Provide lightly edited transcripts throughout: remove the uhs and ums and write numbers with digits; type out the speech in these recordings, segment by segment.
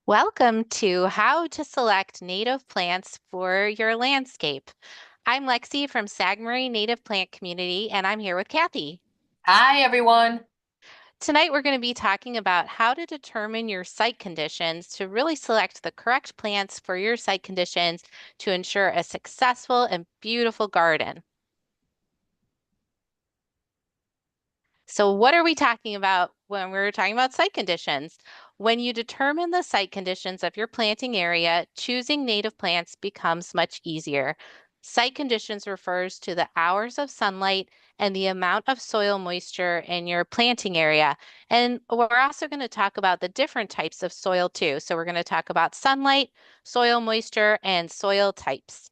Welcome to How to Select Native Plants for Your Landscape. I'm Lexi from Sagmarie Native Plant Community, and I'm here with Kathy. Hi, everyone. Tonight, we're going to be talking about how to determine your site conditions to really select the correct plants for your site conditions to ensure a successful and beautiful garden. So what are we talking about when we're talking about site conditions? When you determine the site conditions of your planting area, choosing native plants becomes much easier. Site conditions refers to the hours of sunlight and the amount of soil moisture in your planting area. And we're also going to talk about the different types of soil too. So we're going to talk about sunlight, soil moisture, and soil types.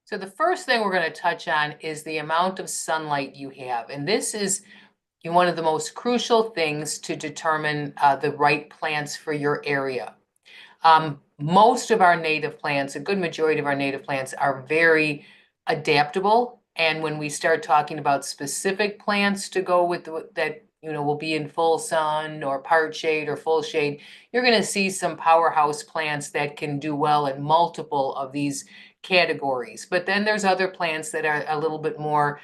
So the first thing we're going to touch on is the amount of sunlight you have. And this is one of the most crucial things to determine the right plants for your area. Most of our native plants, a good majority of our native plants are very adaptable. And when we start talking about specific plants to go with that, will be in full sun or part shade or full shade, you're going to see some powerhouse plants that can do well in multiple of these categories. But then there's other plants that are a little bit more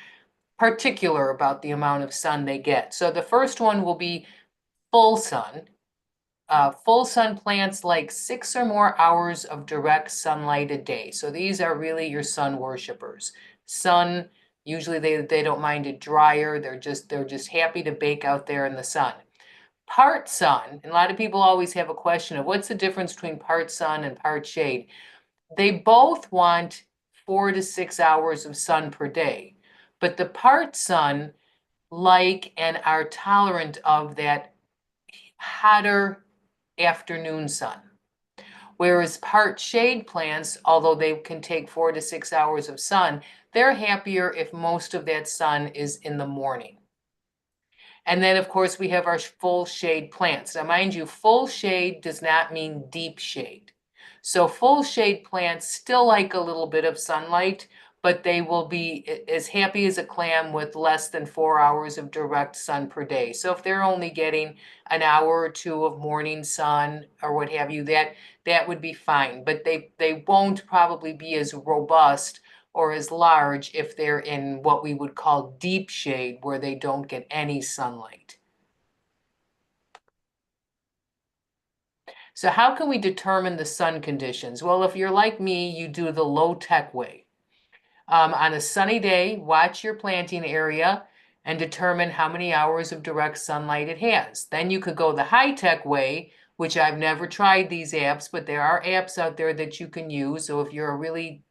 particular about the amount of sun they get. So the first one will be full sun. Full sun plants like 6 or more hours of direct sunlight a day. So these are really your sun worshipers. Sun, usually they don't mind it drier. They're just happy to bake out there in the sun. Part sun, and a lot of people always have a question of what's the difference between part sun and part shade. They both want 4 to 6 hours of sun per day, but the part sun like and are tolerant of that hotter afternoon sun. Whereas part shade plants, although they can take 4 to 6 hours of sun, they're happier if most of that sun is in the morning. And then, of course, we have our full shade plants. Now, mind you, full shade does not mean deep shade. So full shade plants still like a little bit of sunlight, but they will be as happy as a clam with less than 4 hours of direct sun per day. So if they're only getting an hour or two of morning sun or what have you, that would be fine. But they won't probably be as robust or as large if they're in what we would call deep shade where they don't get any sunlight. So how can we determine the sun conditions? Well, if you're like me, you do the low-tech way. On a sunny day, watch your planting area and determine how many hours of direct sunlight it has. Then you could go the high-tech way, which I've never tried these apps, but there are apps out there that you can use. So if you're a really,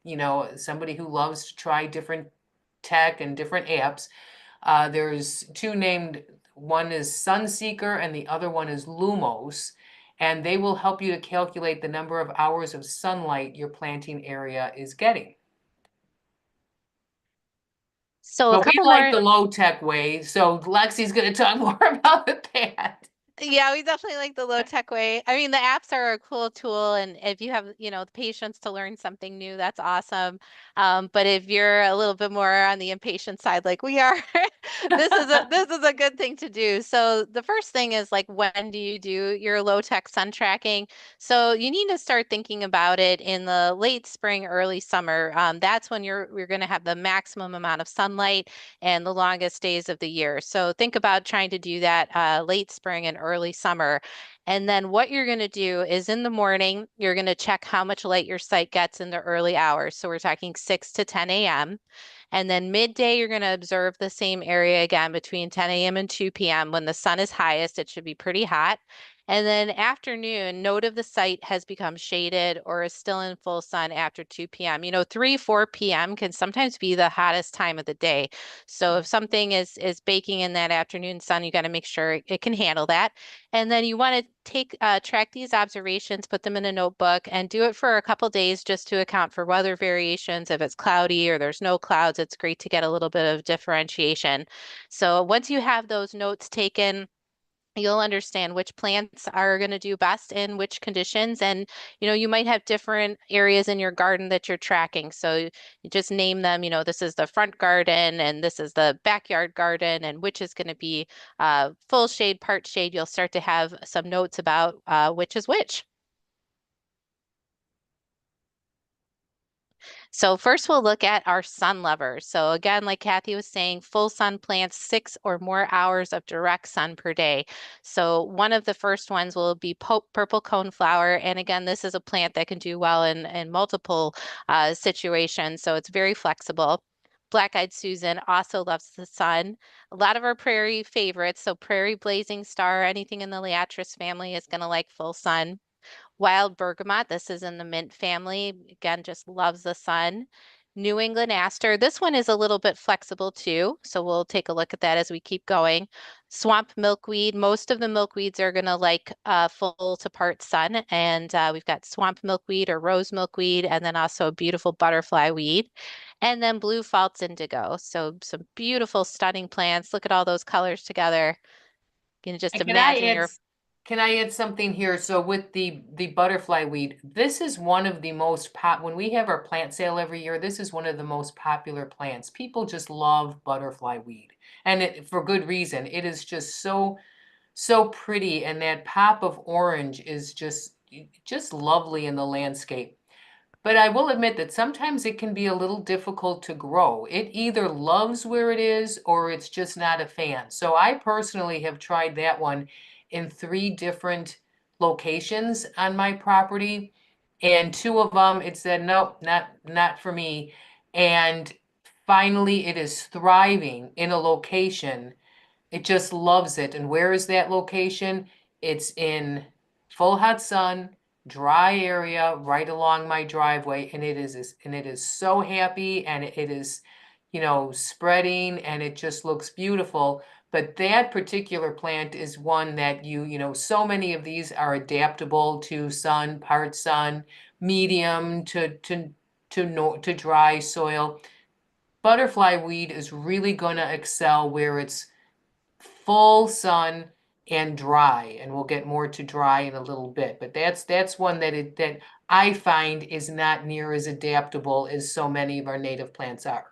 somebody who loves to try different tech and different apps, there's two named, one is Sunseeker and the other one is Lumos, and they will help you to calculate the number of hours of sunlight your planting area is getting. So a But we couple like more. the low tech way, so Lexi's going to talk more about that. Yeah, we definitely like the low tech way. I mean, the apps are a cool tool, and if you have, the patience to learn something new, that's awesome. But if you're a little bit more on the impatient side, like we are, this is a good thing to do. So the first thing is like, when do you do your low tech sun tracking? So you need to start thinking about it in the late spring, early summer. That's when you're going to have the maximum amount of sunlight and the longest days of the year. So think about trying to do that late spring and early summer. And then what you're going to do is in the morning, you're going to check how much light your site gets in the early hours. So we're talking 6 to 10 a.m. And then midday, you're going to observe the same area again between 10 a.m. and 2 p.m. When the sun is highest, it should be pretty hot. And then afternoon, note if the site has become shaded or is still in full sun after 2 p.m. 3, 4 p.m. can sometimes be the hottest time of the day. So if something is baking in that afternoon sun, you got to make sure it can handle that. And then you want to track these observations, put them in a notebook, and do it for a couple days just to account for weather variations. If it's cloudy or there's no clouds, it's great to get a little bit of differentiation. So once you have those notes taken, you'll understand which plants are going to do best in which conditions. And, you might have different areas in your garden that you're tracking. So you just name them, this is the front garden and this is the backyard garden, and which is going to be full shade, part shade. You'll start to have some notes about which is which. So first we'll look at our sun lovers. So again, like Kathy was saying, full sun plants 6 or more hours of direct sun per day. So one of the first ones will be purple coneflower. And again, this is a plant that can do well in multiple situations. So it's very flexible. Black-eyed Susan also loves the sun. A lot of our prairie favorites, so prairie blazing star, anything in the Liatris family is going to like full sun. Wild bergamot, this is in the mint family. Again, just loves the sun. New England aster, this one is a little bit flexible too, so we'll take a look at that as we keep going. Swamp milkweed, most of the milkweeds are going to like full to part sun, and we've got swamp milkweed or rose milkweed, and then also a beautiful butterfly weed. And then blue false indigo, so some beautiful, stunning plants. Look at all those colors together. You can just And imagine your can I add something here? So with the butterfly weed, this is one of the most when we have our plant sale every year, this is one of the most popular plants. People just love butterfly weed. And for good reason. It is just so pretty, and that pop of orange is just lovely in the landscape. But I will admit that sometimes it can be a little difficult to grow. It either loves where it is or it's just not a fan. So I personally have tried that one in 3 different locations on my property. And 2 of them, it said, nope, not for me. And finally, it is thriving in a location. It just loves it. And where is that location? It's in full hot sun, dry area right along my driveway, and it is so happy, and it is, spreading, and it just looks beautiful. But that particular plant is one that so many of these are adaptable to sun, part sun, medium to dry soil. Butterfly weed is really going to excel where it's full sun and dry, and we'll get more to dry in a little bit. But that's one that I find is not near as adaptable as so many of our native plants are.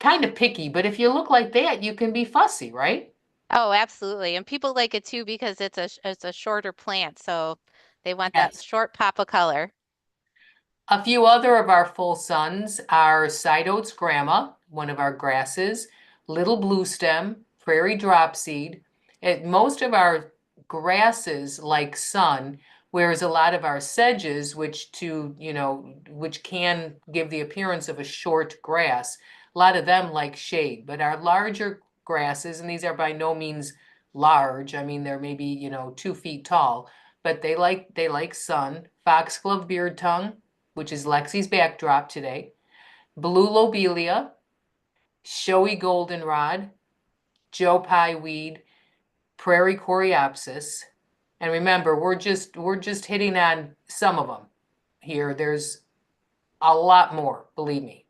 Kind of picky, but if you look like that, you can be fussy, right? Oh, absolutely. And people like it too because it's a shorter plant, so they want that Yes. short pop of color. A few other of our full suns are side oats grama, one of our grasses, little blue stem, prairie dropseed. Most of our grasses like sun, whereas a lot of our sedges, which can give the appearance of a short grass, a lot of them like shade. But our larger grasses, and these are by no means large, I mean, they're maybe, 2 feet tall, but they like sun. Foxglove beard tongue, which is Lexi's backdrop today, blue lobelia, showy goldenrod, Joe Pye weed, prairie coreopsis. And remember, we're just hitting on some of them here. There's a lot more, believe me.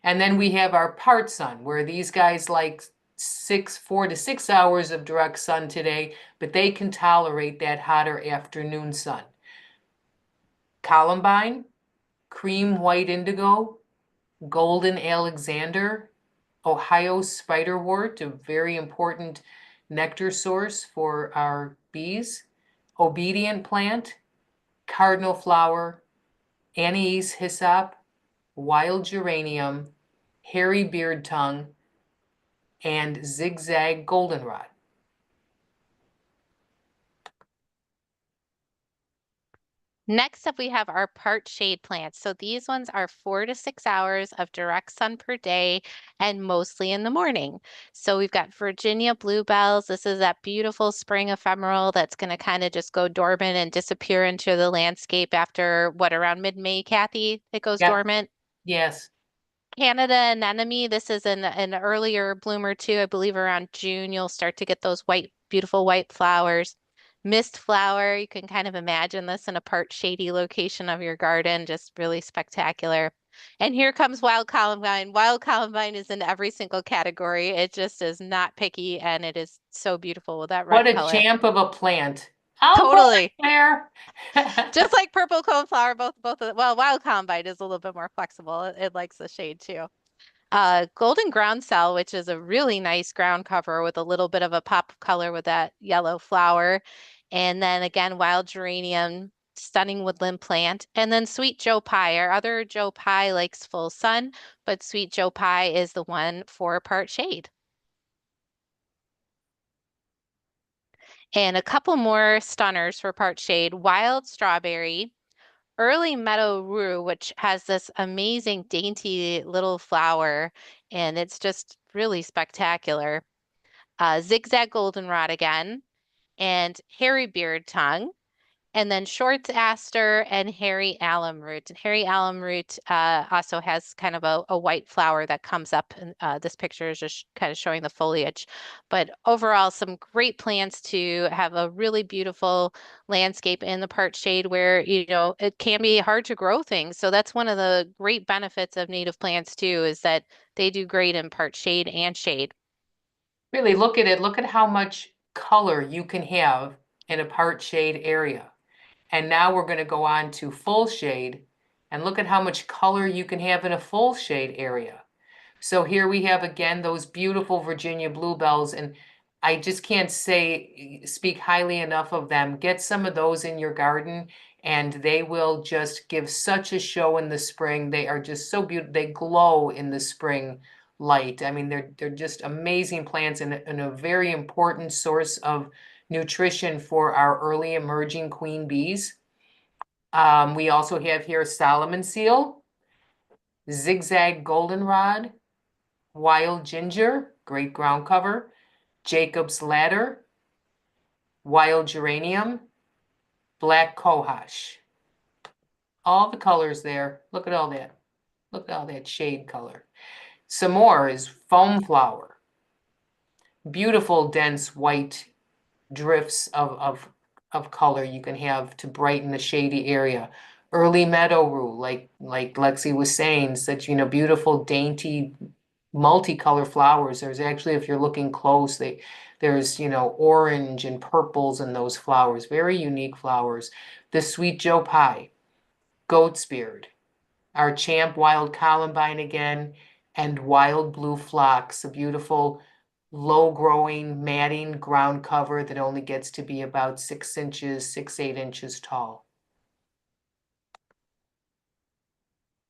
And then we have our part sun, where these guys like 4 to 6 hours of direct sun today, but they can tolerate that hotter afternoon sun. Columbine, cream white indigo, golden Alexander, Ohio spiderwort, a very important nectar source for our bees, obedient plant, cardinal flower, anise hyssop, wild geranium, hairy beard tongue, and zigzag goldenrod. Next up, we have our part shade plants. So these ones are 4 to 6 hours of direct sun per day and mostly in the morning. So we've got Virginia bluebells. This is that beautiful spring ephemeral that's going to kind of just go dormant and disappear into the landscape after what, around mid-May, Kathy, it goes Yep, dormant. yes. Canada anemone, this is an earlier bloomer too. I believe around June you'll start to get those beautiful white flowers. Mist flower, you can kind of imagine this in a part shady location of your garden, just really spectacular. And here comes wild columbine. Wild columbine is in every single category. It just is not picky and it is so beautiful with that What red a color. champ of a plant. I'll go Totally. there. Just like purple coneflower, well, wild columbine is a little bit more flexible. It likes the shade too. Golden groundsel, which is a really nice ground cover with a little bit of a pop of color with that yellow flower. And then again, wild geranium, stunning woodland plant. And then sweet Joe Pye. Our other Joe Pye likes full sun, but sweet Joe Pye is the one for part shade. And a couple more stunners for part shade. Wild strawberry, early meadow rue, which has this amazing dainty little flower, and it's just really spectacular. Zigzag goldenrod again, and hairy beard tongue, and then short aster and hairy alum root. And hairy alum root also has kind of a white flower that comes up. And this picture is just kind of showing the foliage. But overall, some great plants to have a really beautiful landscape in the part shade where, it can be hard to grow things. So that's one of the great benefits of native plants too, is that they do great in part shade and shade. Really look at it. Look at how much color you can have in a part shade area. And now we're going to go on to full shade and look at how much color you can have in a full shade area. So here we have again those beautiful Virginia bluebells, and I just can't speak highly enough of them. Get some of those in your garden, and they will just give such a show in the spring. They are just so beautiful. They glow in the spring light. I mean, they're just amazing plants and a very important source of nutrition for our early emerging queen bees. We also have here Solomon seal, zigzag goldenrod, wild ginger, great ground cover, Jacob's ladder, wild geranium, black cohosh. All the colors there. Look at all that. Look at all that shade color. Some more is foam flower. Beautiful, dense white drifts of color you can have to brighten the shady area. Early meadow rue, like Lexi was saying, such, beautiful, dainty, multicolor flowers. There's actually, if you're looking close, there's, orange and purples in those flowers. Very unique flowers. The sweet Joe Pye, goat's beard, our champ wild columbine again, and wild blue phlox, a beautiful low growing matting ground cover that only gets to be about 6 inches, 8 inches tall.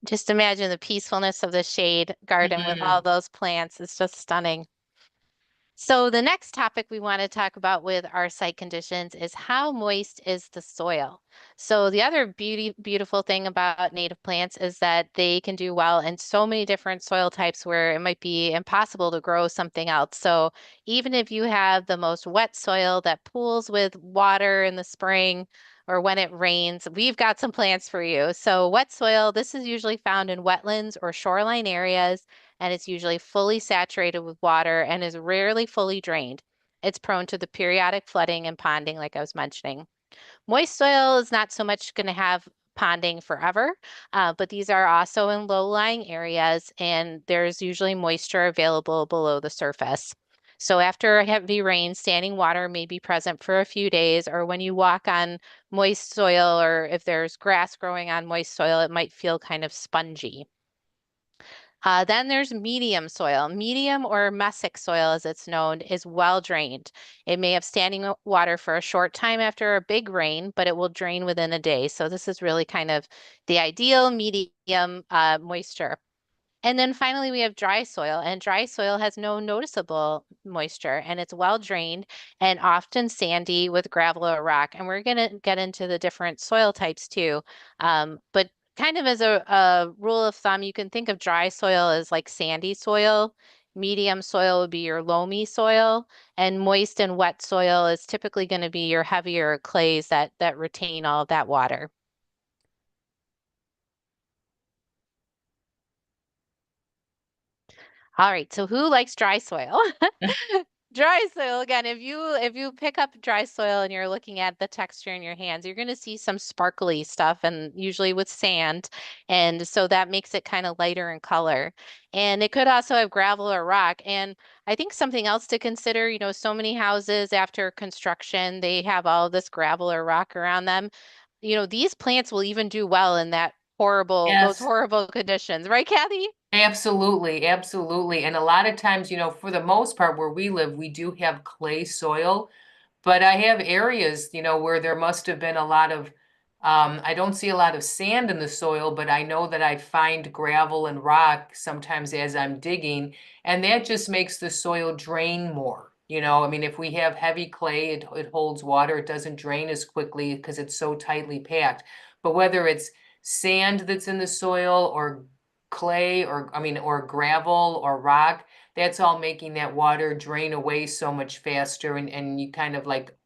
Just imagine the peacefulness of the shade garden with all Mm. those plants. It's just stunning. So the next topic we want to talk about with our site conditions is how moist is the soil. So the other beautiful thing about native plants is that they can do well in so many different soil types where it might be impossible to grow something else. So even if you have the most wet soil that pools with water in the spring or when it rains, we've got some plants for you. So wet soil, this is usually found in wetlands or shoreline areas, and it's usually fully saturated with water and is rarely fully drained. It's prone to the periodic flooding and ponding, like I was mentioning. Moist soil is not so much going to have ponding forever, but these are also in low-lying areas, and there's usually moisture available below the surface. So after a heavy rain, standing water may be present for a few days, or when you walk on moist soil, or if there's grass growing on moist soil, it might feel kind of spongy. Then there's medium soil. Medium or mesic soil, as it's known, is well drained. It may have standing water for a short time after a big rain, but it will drain within a day. So this is really kind of the ideal medium moisture. And then finally, we have dry soil, and dry soil has no noticeable moisture, and it's well drained and often sandy with gravel or rock. And we're going to get into the different soil types too. But kind of as a rule of thumb, you can think of dry soil as like sandy soil. Medium soil would be your loamy soil, and moist and wet soil is typically going to be your heavier clays that retain all of that water. All right, so who likes dry soil? Dry soil again, if you pick up dry soil and you're looking at the texture in your hands, you're going to see some sparkly stuff and usually with sand. And so that makes it kind of lighter in color. And it could also have gravel or rock. And I think something else to consider, so many houses after construction, they have all this gravel or rock around them. These plants will even do well in those Yes. horrible conditions, right, Kathy? Absolutely, absolutely. And a lot of times, for the most part where we live, we do have clay soil. But I have areas, where there must have been a lot of, I don't see a lot of sand in the soil, but I know that I find gravel and rock sometimes as I'm digging, and that just makes the soil drain more. I mean, if we have heavy clay, it holds water, it doesn't drain as quickly because it's so tightly packed. But whether it's sand that's in the soil or clay or, I mean, or gravel or rock, that's all making that water drain away so much faster and you kind of like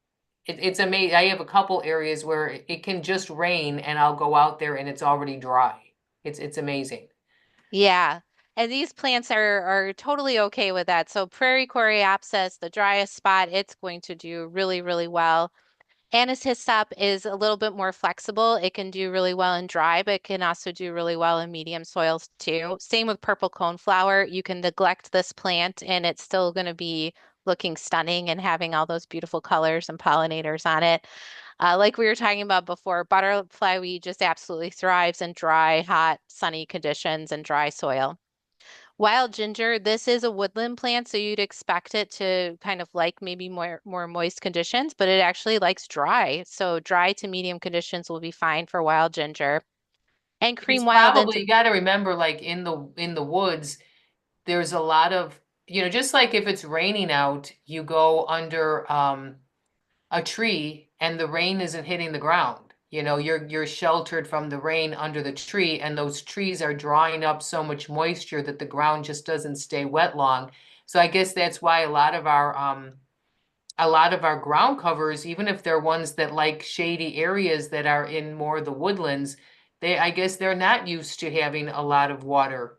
it's amazing. I have a couple areas where it can just rain and I'll go out there and it's already dry. It's amazing. Yeah. And these plants are totally okay with that. So prairie coreopsis, the driest spot, it's going to do really, really well. Anise hyssop is a little bit more flexible. It can do really well in dry, but it can also do really well in medium soils too. Same with purple coneflower. You can neglect this plant and it's still going to be looking stunning and having all those beautiful colors and pollinators on it. Like we were talking about before, butterfly weed just absolutely thrives in dry, hot, sunny conditions and dry soil. Wild ginger, this is a woodland plant, so you'd expect it to kind of like maybe more moist conditions, but it actually likes dry. So dry to medium conditions will be fine for wild ginger. And It's cream wild probably, indigo. you got to remember, like in the woods, there's a lot of, just like if it's raining out, you go under a tree and the rain isn't hitting the ground. You're sheltered from the rain under the tree, and those trees are drawing up so much moisture that the ground just doesn't stay wet long. So I guess that's why a lot of our ground covers, even if they're ones that like shady areas that are in more of the woodlands, I guess they're not used to having a lot of water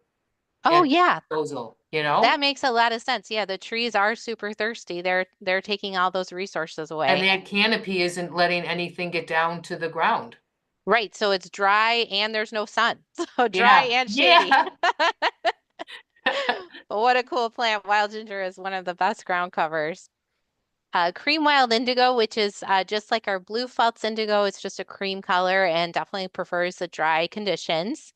Oh at yeah, disposal, that makes a lot of senss. Yeah, the trees are super thirsty. They're taking all those resources and away. that canopy isn't letting anything get down to the ground. Right, so it's dry and there's no sun. So dry Yeah, and shady. yeah. But what a cool plant. Wild ginger is one of the best ground covers. Cream wild indigo, which is just like our blue false indigo, it's just a cream color and definitely prefers the dry conditions.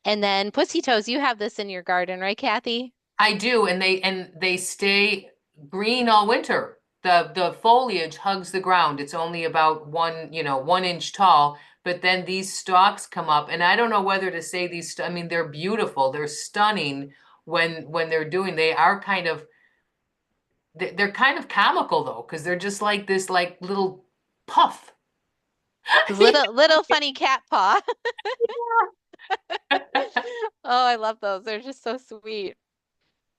And then pussy toes, you have this in your garden, right, Kathy? I do, and they stay green all winter. The foliage hugs the ground. It's only about 1 inch tall, but then these stalks come up, and I don't know whether to say I mean, they're beautiful. They're stunning when they're doing. They're kind of comical though, because they're just like this like little puff. This little funny cat paw. Oh, I love those. They're just so sweet.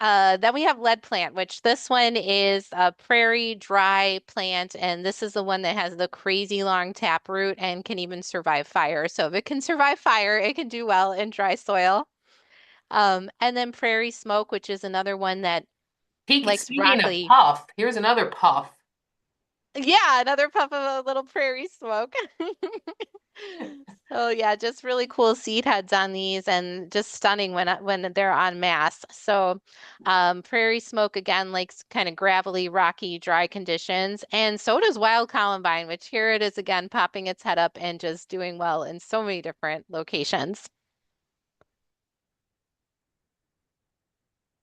Then we have lead plant, which this one is a prairie dry plant, and this is the one that has the crazy long tap root and can even survive fire. So if it can survive fire, it can do well in dry soil. And then prairie smoke, which is another one that likes Speaking of rockly. puff, here's another puff. Yeah, another puff of a little prairie smoke. So yeah, just really cool seed heads on these and just stunning when they're on mass. So prairie smoke again likes kind of gravelly, rocky, dry conditions. And so does wild columbine, which here it is again popping its head up and just doing well in so many different locations.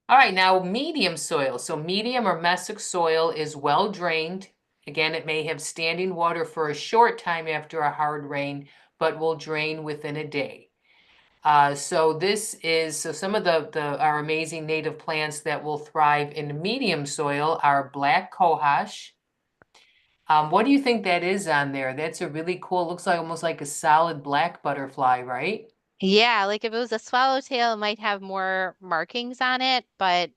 All right, now medium soil. So medium or mesic soil is well drained. Again, it may have standing water for a short time after a hard rain, but will drain within a day. So some of the our amazing native plants that will thrive in medium soil are black cohosh. What do you think that is on there? That's a really cool, looks like almost like a solid black butterfly, right? Yeah, like if it was a swallowtail, it might have more markings on it, but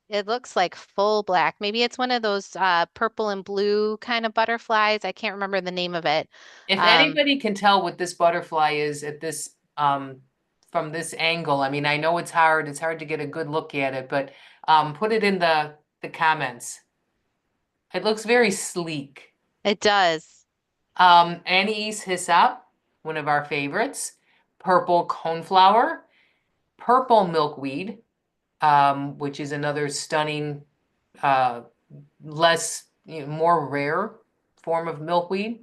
it looks like full black. Maybe it's one of those purple and blue kind of butterflies. I can't remember the name of it. If Um, anybody can tell what this butterfly is at this from this angle, I mean, I know it's hard to get a good look at it, but put it in the comments. It looks very sleek. It does. Anise hyssop, one of our favorites. Purple coneflower, purple milkweed, which is another stunning, uh, less, more rare form of milkweed.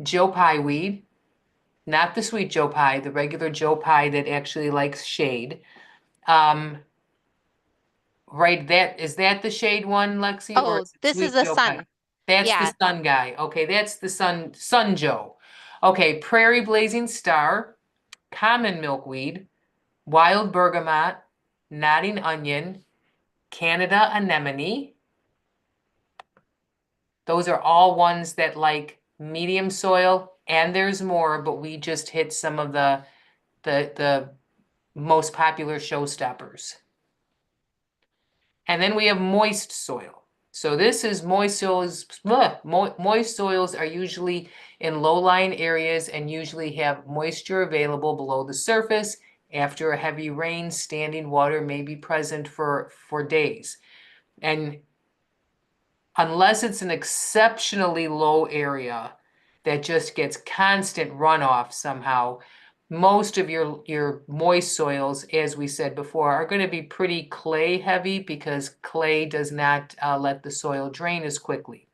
Joe pie weed, not the sweet Joe pie, the regular Joe pie that actually likes shade. Um, right, that is that the shade one, Lexi, or Oh, is it this is sweet the Joe pie? sun. That's the Yeah. sun guy. Okay, that's the sun Joe. Okay, prairie blazing star, common milkweed, wild bergamot, nodding onion, Canada anemone. Those are all ones that like medium soil, and there's more, but we just hit some of the most popular showstoppers. And then we have moist soil. So this is moist soils. Moist soils are usually in low-lying areas and usually have moisture available below the surface. After a heavy rain, standing water may be present for days. And unless it's an exceptionally low area that just gets constant runoff somehow, most of your moist soils, as we said before, are going to be pretty clay heavy because clay does not let the soil drain as quickly.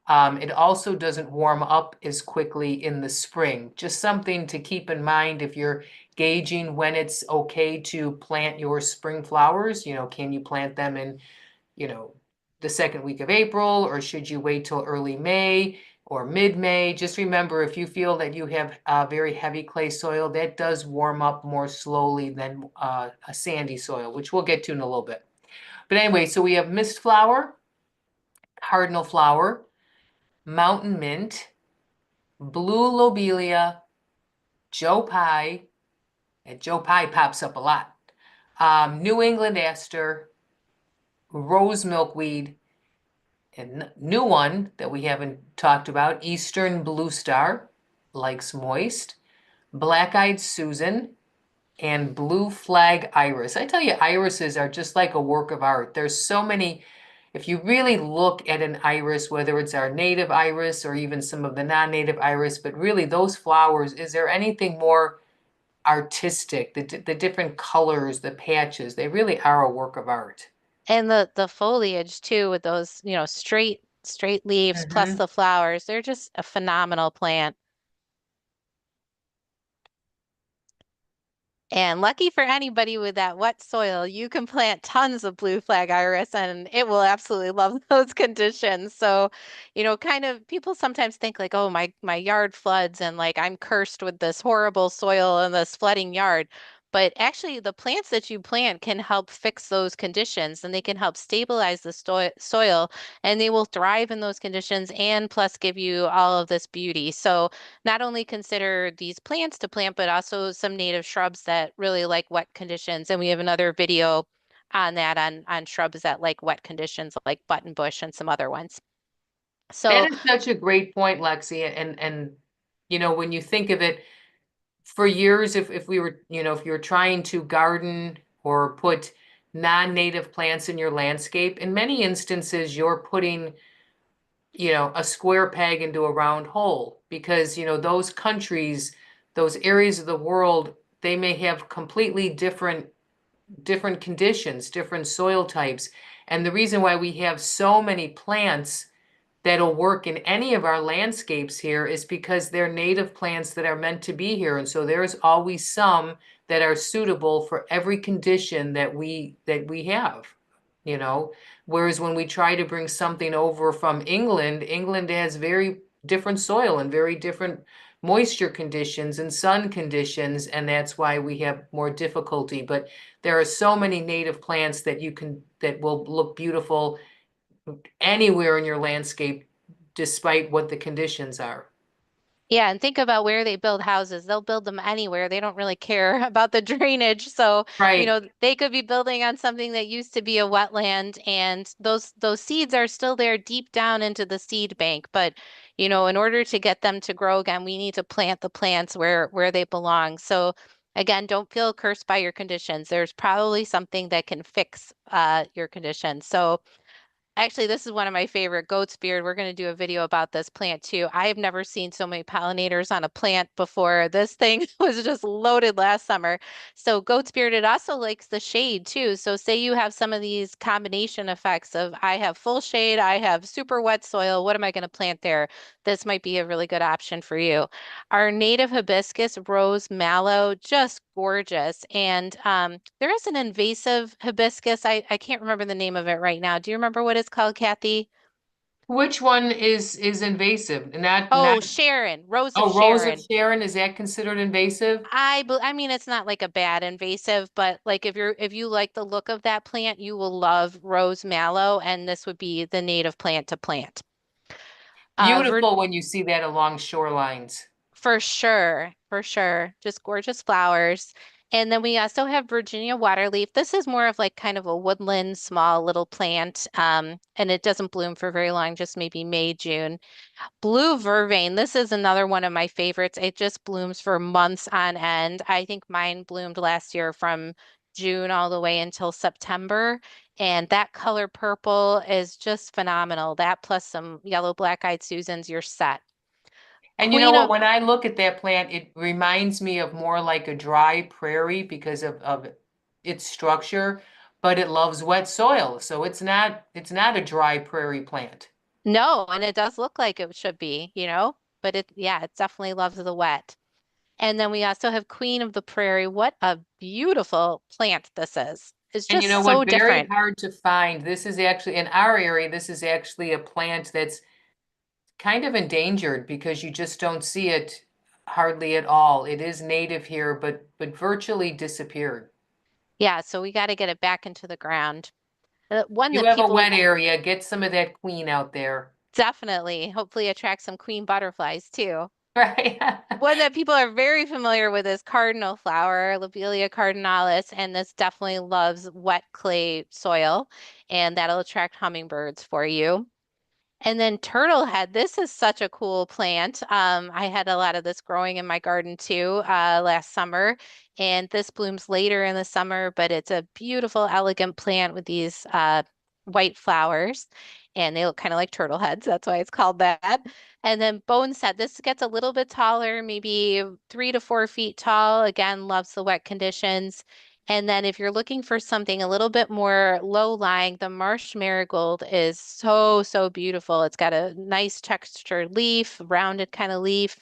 It also doesn't warm up as quickly in the spring. Just something to keep in mind if you're gauging when it's okay to plant your spring flowers. Can you plant them in you know, the second week of April, or should you wait till early May or mid-May? Just remember, if you feel that you have very heavy clay soil, that does warm up more slowly than a sandy soil, which we'll get to in a little bit. But anyway, so we have mist flower, cardinal flower, mountain mint, blue lobelia, Joe pie, and Joe pie pops up a lot, New England aster, rose milkweed, and new one that we haven't talked about, Eastern Blue Star, likes moist, Black-Eyed Susan, and Blue Flag Iris. I tell you, irises are just like a work of art. There's so many, if you really look at an iris, whether it's our native iris or even some of the non-native iris, but really those flowers, is there anything more artistic? The different colors, the patches, they really are a work of art. And the foliage too with those, straight leaves plus Mhm. the flowers. They're just a phenomenal plant. And lucky for anybody with that wet soil, you can plant tons of blue flag iris and it will absolutely love those conditions. So, kind of people sometimes think like, oh, my yard floods and like I'm cursed with this horrible soil and this flooding yard. But actually, the plants that you plant can help fix those conditions and they can help stabilize the soil and they will thrive in those conditions and plus give you all of this beauty. So, not only consider these plants to plant, but also some native shrubs that really like wet conditions. And we have another video on that on shrubs that like wet conditions like buttonbush and some other ones. That So, is such a great point, Lexi. And when you think of it, for years, if we were, if you were trying to garden or put non-native plants in your landscape, in many instances, you're putting, a square peg into a round hole because, those countries, those areas of the world, they may have completely different conditions, different soil types. And the reason why we have so many plants that'll work in any of our landscapes here is because they're native plants that are meant to be here. And so there's always some that are suitable for every condition that we have, you know. Whereas when we try to bring something over from England, England has very different soil and very different moisture conditions and sun conditions, and that's why we have more difficulty. But there are so many native plants that will look beautiful anywhere in your landscape, despite what the conditions are. yeah, and think about where they build houses. They'll build them anywhere. They don't really care about the drainage. So, Right. they could be building on something that used to be a wetland and those seeds are still there deep down into the seed bank. But, in order to get them to grow again, we need to plant the plants where they belong. So, again, don't feel cursed by your conditions. There's probably something that can fix your conditions. So, Actually, this is one of my favorite, goat's beard. We're going to do a video about this plant too. I have never seen so many pollinators on a plant before. This thing was just loaded last summer. So goat's beard, it also likes the shade too. So say you have some of these combination effects of I have full shade, I have super wet soil. What am I going to plant there? This might be a really good option for you. Our native hibiscus, rose mallow, just gorgeous. And there is an invasive hibiscus. I can't remember the name of it right now. Do you remember what it's called, Kathy? Which one is invasive? Not Oh, Sharon, Rose of oh, Rose of Sharon. Sharon, is that considered invasive? I mean it's not like a bad invasive, but like if you like the look of that plant, you will love rose mallow, and this would be the native plant to plant. Vir Beautiful when you see that along shorelines. For sure, for sure. Just gorgeous flowers. And then we also have Virginia waterleaf. This is more of like kind of a woodland, small little plant. And it doesn't bloom for very long, just maybe May, June. Blue vervain. This is another one of my favorites. It just blooms for months on end. I think mine bloomed last year from June all the way until September. And that color purple is just phenomenal. That plus some yellow black-eyed Susans, you're set. And you know Queen what? of When I look at that plant, it reminds me of more like a dry prairie because of its structure, but it loves wet soil. So it's not a dry prairie plant. No, and it does look like it should be, but yeah, it definitely loves the wet. And then we also have Queen of the Prairie. What a beautiful plant this is. It's And you just know so what? Very different. hard to find. This is actually in our area, this is actually a plant that's kind of endangered because you just don't see it hardly at all. It is native here, but virtually disappeared. Yeah, so we got to get it back into the ground. One You that have a people wet area, get some of that queen out there. definitely, hopefully attract some queen butterflies too. Right? One that people are very familiar with is cardinal flower, Lobelia cardinalis, and this definitely loves wet clay soil, and that'll attract hummingbirds for you. And then turtle head, this is such a cool plant. I had a lot of this growing in my garden too, last summer. And this blooms later in the summer, but it's a beautiful, elegant plant with these white flowers. And they look kind of like turtle heads. That's why it's called that. And then boneset, this gets a little bit taller, maybe 3 to 4 feet tall. Again, loves the wet conditions. And then if you're looking for something a little bit more low-lying, the marsh marigold is so, so beautiful. It's got a nice textured leaf, rounded kind of leaf,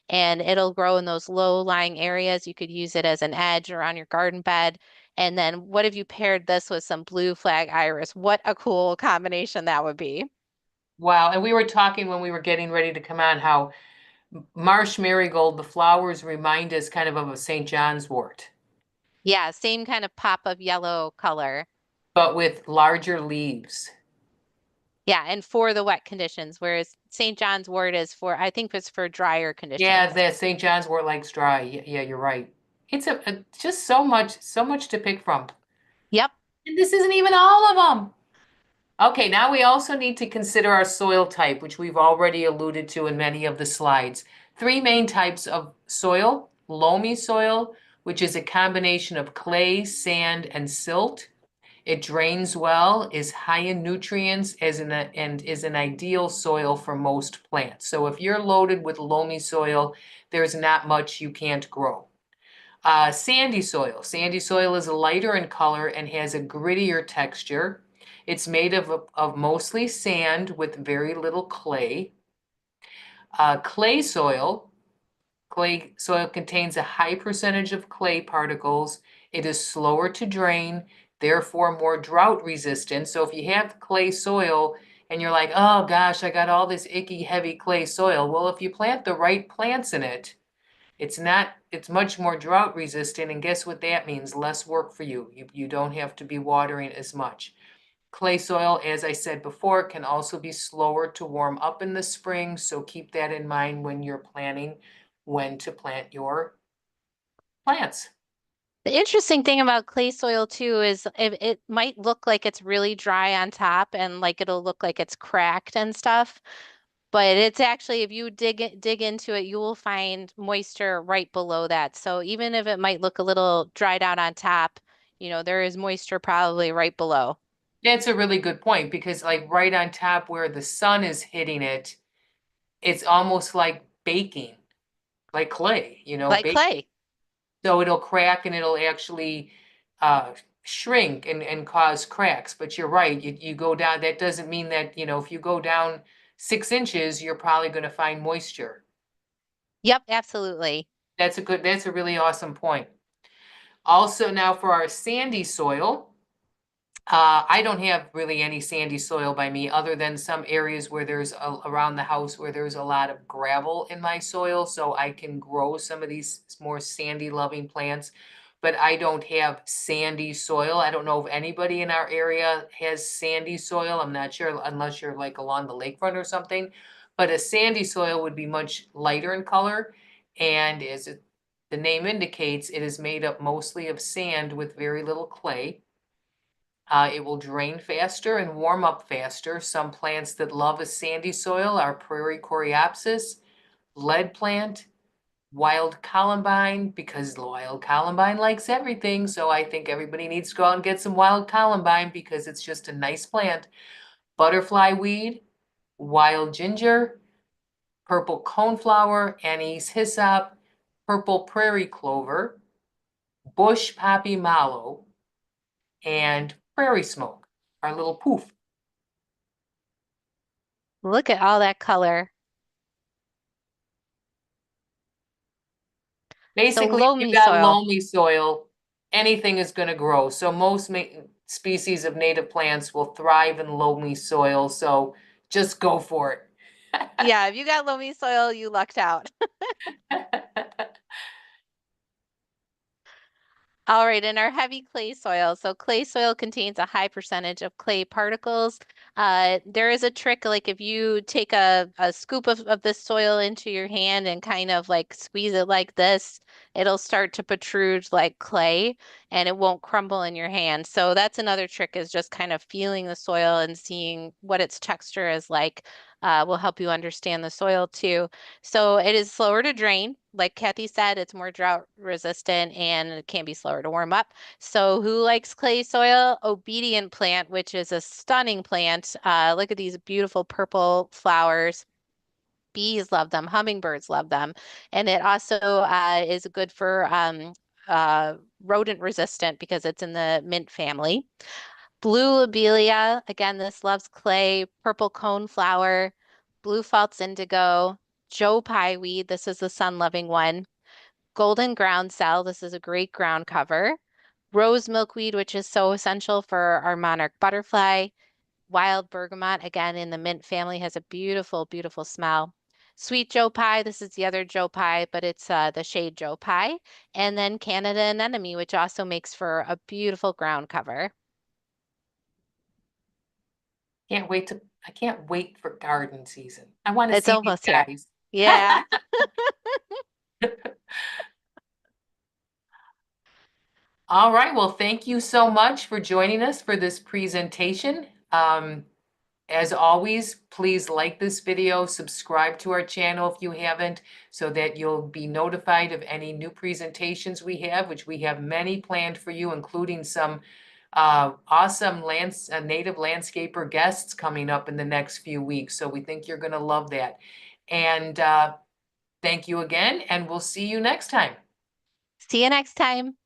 and it'll grow in those low-lying areas. You could use it as an edge or on your garden bed. And then what if you paired this with some blue flag iris? What a cool combination that would be. Wow. And we were talking when we were getting ready to come on how marsh marigold, the flowers remind us kind of a St. John's wort, Yeah, same kind of pop of yellow color. but with larger leaves. Yeah, and for the wet conditions, whereas St. John's wort is for, I think it's for drier Yeah, conditions. that St. John's wort likes dry. Yeah, you're right. It's just so much to pick from. Yep. And this isn't even all of them. Okay, now we also need to consider our soil type, which we've already alluded to in many of the slides. Three main types of soil: loamy soil, which is a combination of clay, sand, and silt. It drains well, is high in nutrients, and is an ideal soil for most plants. So if you're loaded with loamy soil, there's not much you can't grow. Sandy soil. Sandy soil is lighter in color and has a grittier texture. It's made of mostly sand with very little clay. Clay soil. Clay soil contains a high percentage of clay particles. It is slower to drain, therefore more drought resistant. So if you have clay soil and you're like, oh gosh, I got all this icky, heavy clay soil. Well, if you plant the right plants in it, it's much more drought resistant. And guess what that means? Less work for you. You don't have to be watering as much. Clay soil, as I said before, can also be slower to warm up in the spring, so keep that in mind when you're planning when to plant your plants. The interesting thing about clay soil too is it might look like it's really dry on top and like it'll look like it's cracked and stuff, but it's actually if you dig into it, you will find moisture right below that. So even if it might look a little dried out on top, there is moisture probably right below. That's a really good point because like right on top where the sun is hitting it, it's almost like baking, like clay, Like baking. clay. So it'll crack and it'll actually shrink and cause cracks. But you're right, you go down, that doesn't mean that, if you go down 6 inches, you're probably going to find moisture. Yep, absolutely. That's a really awesome point. Also, now for our sandy soil. I don't have really any sandy soil by me other than some areas where around the house where there's a lot of gravel in my soil, so I can grow some of these more sandy loving plants. But I don't have sandy soil. I don't know if anybody in our area has sandy soil. I'm not sure unless you're like along the lakefront or something. But a sandy soil would be much lighter in color, and the name indicates, it is made up mostly of sand with very little clay. It will drain faster and warm up faster. Some plants that love a sandy soil are prairie coreopsis, lead plant, wild columbine, because the wild columbine likes everything. So I think everybody needs to go out and get some wild columbine because it's just a nice plant. Butterfly weed, wild ginger, purple coneflower, anise hyssop, purple prairie clover, bush poppy mallow, and prairie smoke, our little poof. Look at all that color. So Basically, if you loamy got soil. loamy soil, anything is going to grow. So most species of native plants will thrive in loamy soil. So just go for it. Yeah, if you got loamy soil, you lucked out. All right, in our heavy clay soil, so clay soil contains a high percentage of clay particles. There is a trick, like if you take a scoop of this soil into your hand and kind of like squeeze it like this, it'll start to protrude like clay and it won't crumble in your hand. So that's another trick is just kind of feeling the soil and seeing what its texture is like. Will help you understand the soil too. So it is slower to drain. Like Kathy said, it's more drought resistant and it can be slower to warm up. So who likes clay soil? Obedient plant, which is a stunning plant. Look at these beautiful purple flowers. Bees love them, hummingbirds love them. And it also is good for rodent resistant because it's in the mint family. Blue lobelia, again, this loves clay, purple coneflower, blue false indigo, Joe pie weed, this is the sun-loving one, golden groundsel, this is a great ground cover, rose milkweed, which is so essential for our monarch butterfly, wild bergamot, again, in the mint family, has a beautiful, beautiful smell. Sweet Joe pie, this is the other Joe pie, but it's the shade Joe pie. And then Canada anemone, which also makes for a beautiful ground cover. I can't wait for garden season. I want to It's see these almost here. guys. Yeah. All right. Well, thank you so much for joining us for this presentation. As always, please like this video, subscribe to our channel if you haven't, so that you'll be notified of any new presentations we have, which we have many planned for you, including some awesome native landscaper guests coming up in the next few weeks. So we think you're going to love that. And thank you again, and we'll see you next time. See you next time.